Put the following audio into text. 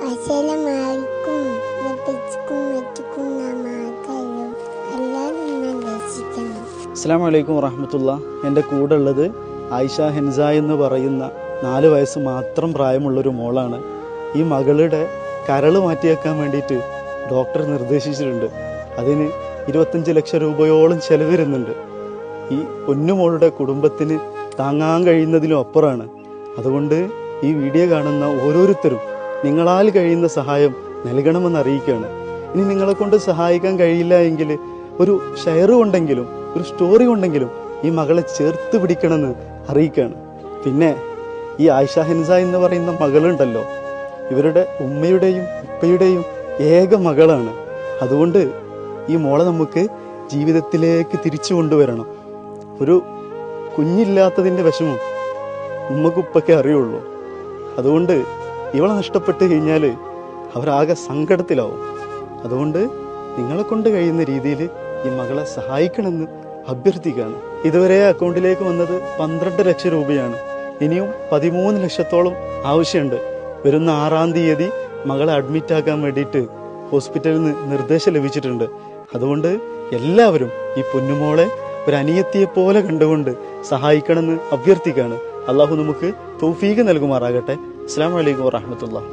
അസ്സലാമലൈക്കും വറഹ്മത്തുള്ളാഹിക്കും എല്ലാവരും രക്ഷിക്കണം. അസ്സലാമു അലൈക്കും വറഹ്മത്തുള്ളാഹി. എൻ്റെ കൂടെ ഉള്ളത് ആയിഷ ഹെൻസ എന്ന് പറയുന്ന 4 വയസ്സ് മാത്രം പ്രായമുള്ളൊരു മോളാണ്. ഈ മകളുടെ കരൾ മാറ്റിവെക്കാൻ വേണ്ടിയിട്ട് ഡോക്ടർ നിർദ്ദേശിച്ചിട്ടുണ്ട്. അതിന് 25 ലക്ഷം രൂപയോളം ചെലവ് വരുന്നുണ്ട്. ഈ പൊന്നുമോളുടെ കുടുംബത്തിന് താങ്ങാൻ കഴിയുന്നതിലും അപ്പുറമാണ്. അതുകൊണ്ട് ഈ വീഡിയോ കാണുന്ന ഓരോരുത്തരും നിങ്ങളാൽ കഴിയുന്ന സഹായം നൽകണമെന്ന് അറിയിക്കുകയാണ്. ഇനി നിങ്ങളെ കൊണ്ട് സഹായിക്കാൻ കഴിയില്ല എങ്കിൽ ഒരു ഷെയർ കൊണ്ടെങ്കിലും ഒരു സ്റ്റോറി കൊണ്ടെങ്കിലും ഈ മകളെ ചേർത്ത് പിടിക്കണമെന്ന് അറിയിക്കുകയാണ്. പിന്നെ ഈ ആയിഷ ഹെൻസ എന്ന് പറയുന്ന മകളുണ്ടല്ലോ, ഇവരുടെ ഉമ്മയുടെയും ഉപ്പയുടെയും ഏക മകളാണ്. അതുകൊണ്ട് ഈ മോളെ നമുക്ക് ജീവിതത്തിലേക്ക് തിരിച്ചു കൊണ്ടുവരണം. ഒരു കുഞ്ഞില്ലാത്തതിൻ്റെ വിഷമം ഉമ്മക്കുപ്പൊക്കെ അറിയുള്ളൂ. അതുകൊണ്ട് ഇവളെ നഷ്ടപ്പെട്ട് കഴിഞ്ഞാൽ അവരാകെ സങ്കടത്തിലാവും. അതുകൊണ്ട് നിങ്ങളെ കൊണ്ട് കഴിയുന്ന രീതിയിൽ ഈ മകളെ സഹായിക്കണമെന്ന് അഭ്യർത്ഥിക്കുകയാണ്. ഇതുവരെ അക്കൗണ്ടിലേക്ക് വന്നത് 12 ലക്ഷം രൂപയാണ്. ഇനിയും 13 ലക്ഷത്തോളം ആവശ്യമുണ്ട്. വരുന്ന 6-ാം തീയതി മകളെ അഡ്മിറ്റ് ആക്കാൻ വേണ്ടിയിട്ട് ഹോസ്പിറ്റലിൽ നിന്ന് നിർദ്ദേശം ലഭിച്ചിട്ടുണ്ട്. അതുകൊണ്ട് എല്ലാവരും ഈ പൊന്നുമോളെ ഒരു അനിയത്തിയെ പോലെ കണ്ടുകൊണ്ട് സഹായിക്കണമെന്ന് അഭ്യർത്ഥിക്കുകയാണ്. അള്ളാഹു നമുക്ക് തൗഫീഖ് നൽകുമാറാകട്ടെ. അസ്സലാമു അലൈക്കും വറഹ്മത്തുള്ളാഹി.